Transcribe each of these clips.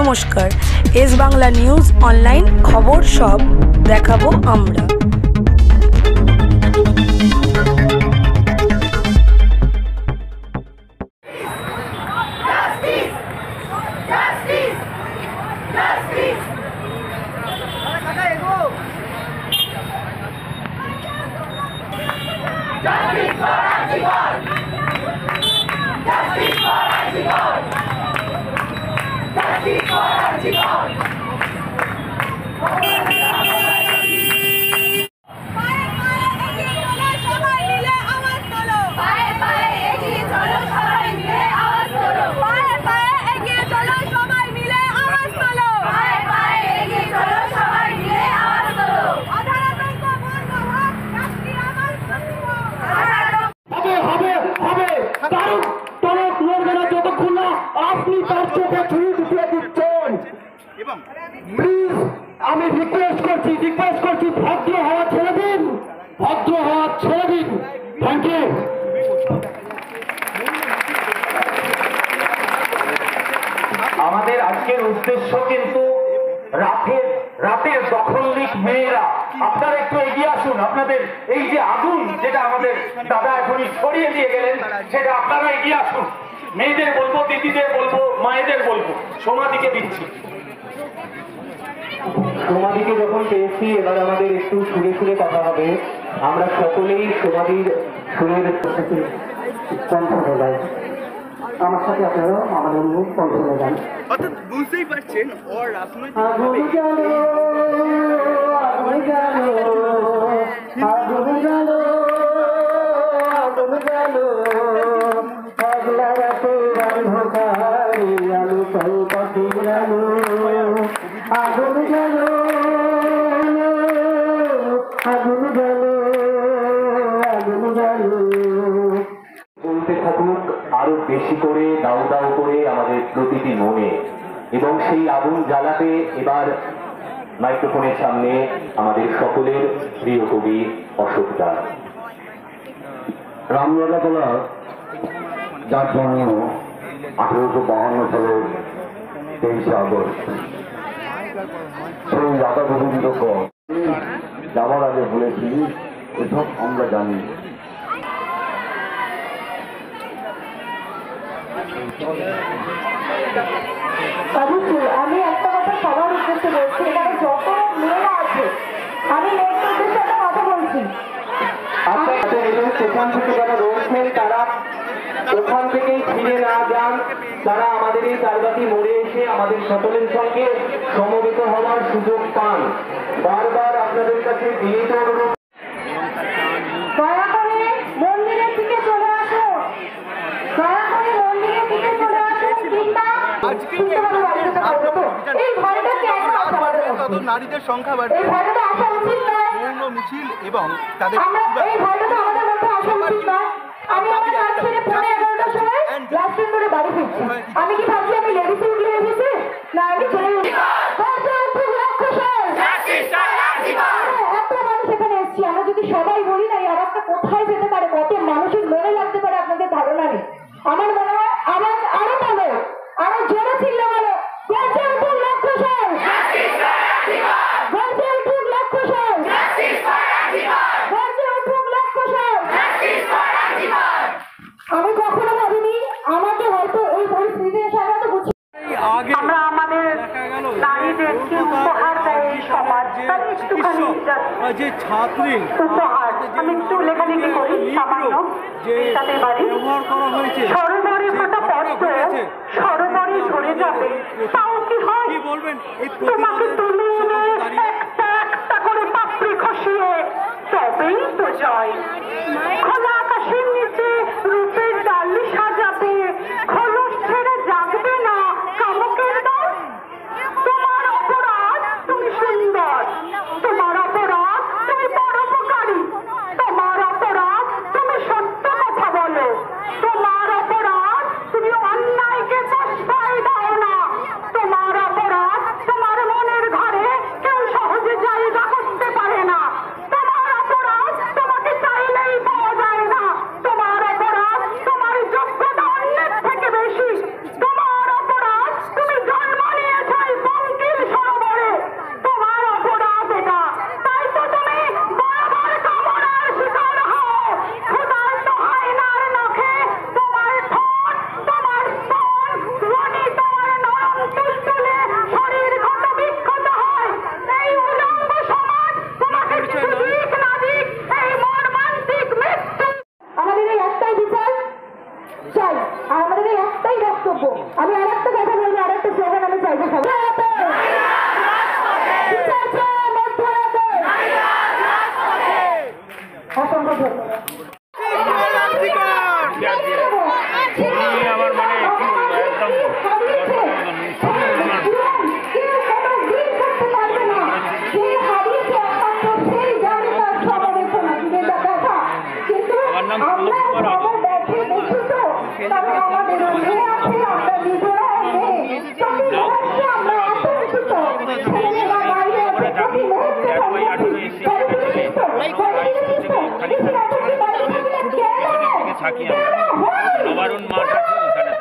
নমস্কার, S Bangla news online খবর সব দেখাবো আমরা। আমি রিকোয়েস্ট করছি ভদ্র হওয়া ছেড়ে দিন, থ্যাংক ইউ। আমাদের আজকের উদ্দেশ্য কিন্তু রাতের দখললিক মেয়েরা, আপনারা একটু এগিয়ে আসুন। আপনাদের এই যে আগুন, যেটা আমাদের দাদা এখনই ছড়িয়ে দিয়ে গেলেন, সেটা আপনারা এগিয়ে আসুন। মেয়েদের বলবো, দিদিদের বলবো, মায়েদের বলবো। সমাধিকে দিচ্ছি। সমাধিকে যখন পেয়েছি, এবার আমাদের একটু সুরে সুরে কথা হবে। আমরা সকলেই সমাধির সুরের কণ্ঠ যাই। আমার সাথে আপনারাও আমাদের মুখ কণ্ঠ যান। অর্থাৎ বুঝতেই পারছেন ওর রাজনৈতিক বলতে থাকুক আরো বেশি করে, দাউ দাউ করে আমাদের প্রতিটি মনে, এবং সেই আগুন জ্বালাতে এবার মাইক্রোফোনের সামনে আমাদের সকলের প্রিয় কবি অশোক দাস। রামরাজা তোলা, যার জন্ম 1852 সালের 23শে আগস্ট, সেই রাধা গোবিন্দ যাবার আগে বলেছি, এসব আমরা জানি। অবশ্যই আমি একটা কথা সবার উদ্দেশ্যে বলছি, এখানে যত মেয়েরা আছে, আমি মেয়েদের উদ্দেশ্যে একটা কথা বলছি। সেখান থেকে যারা রয়েছেন, তারা ওখান থেকেই ফিরে না যান, তারা আমাদের এই তালবাতি মোড়ে এসে আমাদের সকলের সঙ্গে সমবেত হওয়ার সুযোগ পান। বারবার আপনাদের কাছে বিনীত অনুরোধ, দয়া করে মন্দিরের দিকে চলে আসুন, দয়া করে মন্দিরের দিকে চলে আসুন। এই ভয়টাকে নারীদের সংখ্যা বাড়বে, এই ভয়টা আসা উচিত নয়। পূর্ণ মিছিল এবং তাদের এই ভয়টা আমাদের মধ্যে আসা উচিত নয়। আমি আমার কাজ ছেড়ে 11:30টার সময় লাস্টের করে বাড়ি ফিরছি। আমি কি ভাবছি আমি লেডিস উঠলে এসেছি? না, আমি চলে এত মানুষ এখানে এসেছি, আমরা যদি সবাই বলি না, এই আওয়াজটা কোথায় যেতে পারে, কত মানুষের মনে লাগতে পারে, আপনাদের ধারণা নেই। আমার মনে হয় আওয়াজ আরো ভালো, আরো জোরে ছিল ভালো। গর্জে উঠুন লক্ষ্যশাল, গর্জে উঠুন লক্ষ্যশাল, গর্জে উঠুন লক্ষ্যশাল। আমি কখনো ভাবিনি আমাকে হয়তো এই পরিস্থিতির সাথে বুঝি। আমরা আমাদের নারীদেরকে উপহার দেয় সমাজ, তার একটুখানি যে ছাত্রী উপহার। আমি একটু লেখালেখি করি সামান্য, তাতে বাড়ি সরোবরে ফোটা পদ্ম সরোবরে ঝরে যাবে, তাও কি হয়? তোমাকে তুলে এনে একটা একটা করে পাপড়ি খসিয়ে তবেই তো জয়। খোলা আকাশের নিচে রূপের ডালি সাজাবে, খোলস ছেড়ে জাগবে না কামকের দল। তোমার অপরাধ তুমি সুন্দর, তোমার অপরাধ তুমি পরোপকারী, তোমার অপরাধ তুমি সত্য কথা বলো, তোমার অপরাধ তুমি অন্যায়কে প্রশ্রয় দাও না, তোমার অপরাধ তোমার মনের ঘরে কেউ সহজে জায়গা করতে পারে না, তোমার অপরাধ তোমাকে চাইলেই পাওয়া যায় না। থাকি আমরা নবারুণ মাঠ আছে ওখানে।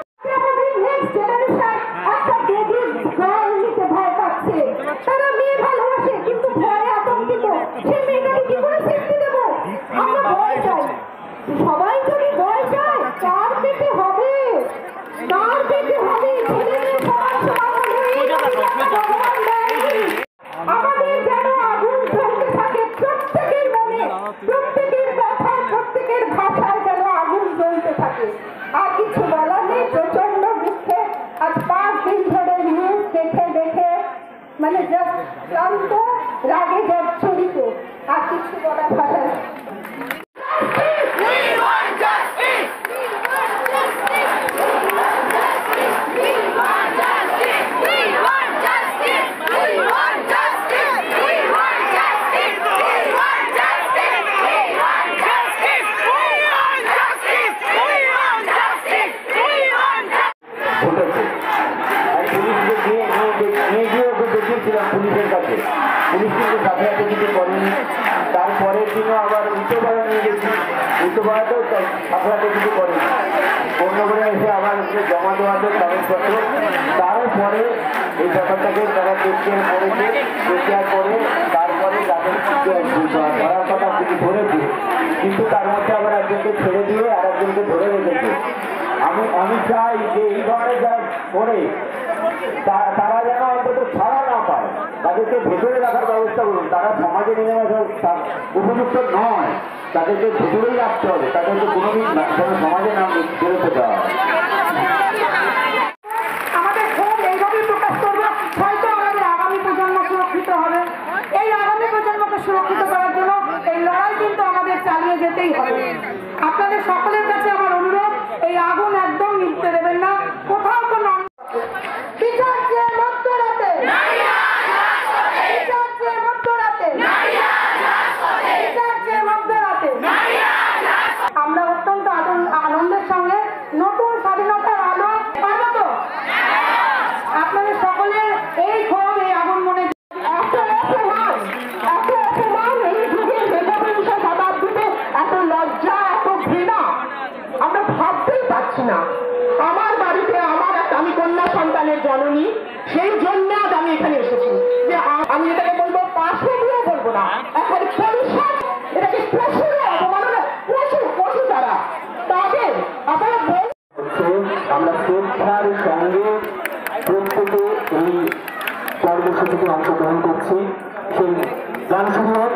তারা মেয়ে ভালোবাসে কিন্তু ভয়ে আতঙ্কিত, সে মেয়েটাকে কি করে সেফটি দেবো? আমরা ভয় চাই, সবাই যদি ভয় চায় কার পেতে হবে, কার পেতে হবে? ছেলেমেয়ে সবার সমান ভগবান দেয়নি। আমাদের যেন আগুন জ্বলতে থাকে প্রত্যেকের মনে, প্রত্যেকের কথায়, প্রত্যেকের ভাষায় যেন আগুন জ্বলতে থাকে। আর কিছু বলার নেই, প্রচন্ড দুঃখে আজ 5 দিন ধরে নিউজ দেখে দেখে মানে জাস্ট ক্লান্ত, রাগে জর্জরিত, আর কিছু বলার ভাষা নেই। পুলিশের কাছে পুলিশ কিন্তু সাথে সাথে কিছু করেনি। তারপরে দিনও আবার উচ্চপাড়া নিয়ে গেছি, উচ্চপাড়াতেও সাথে সাথে কিছু করেনি। অন্য করে এসে আবার জমা দেওয়াতে কাগজপত্র, তারপরে এই ব্যাপারটাকে তারা টেকেয়ার করেছে, টেকেয়ার করে তারপরে তাদের ধরার কথা কিছু ধরেছে, কিন্তু তার মধ্যে আবার একজনকে ছেড়ে দিয়ে আর একজনকে ধরে রেখেছে। আমি চাই যে এই ধরনের যা করে তারা যেন অন্তত ছাড়া না পায়, তাদেরকে ভেতরে রাখার ব্যবস্থা করুন। তারা সমাজে নেমে আসা উপযুক্ত নয়, তাদেরকে ভেতরেই রাখতে হবে, তাদেরকে কোনোদিন যেন সমাজে নাম বেরোতে দেওয়া হয়। আমাদের ক্ষোভ এইভাবেই প্রকাশ করবো, হয়তো আমাদের আগামী প্রজন্ম সুরক্ষিত হবে। এই আগামী প্রজন্মকে সুরক্ষিত করার জন্য এই লড়াই কিন্তু আমাদের চালিয়ে যেতেই হবে। আপনাদের সকলের কাছে আমার অনুরোধ, এই আগুন একদম নিভতে দেবেন না। কোথাও কোনো বিচার চেয়ে মধ্যরাতে, বিচার চেয়ে মধ্যরাতে, বিচার চেয়ে মধ্যরাতে। আমরা অত্যন্ত আনন্দের সঙ্গে নতুন স্বাধীনতার আলো পাবো তো? আপনাদের সকলের এই ক্ষোভ, এই আগুন মনে এত লজ্জা, এত ঘৃণা আমরা ভাবতেই পারছি না। আমার বাড়িতে আমি কন্যা সন্তানের জননী, সেই জন্য আজ আমি এখানে এসেছি যে আমি এটাকে বলবো পাশে দিয়ে বলবো না, এখন পরিষদ এটাকে পশুর অবমাননা, পশু যারা তাদের আপনারা আমরা শ্রদ্ধার সঙ্গে প্রত্যেকে এই কর্মসূচিতে অংশগ্রহণ করছি। সেই গান শুরু হোক।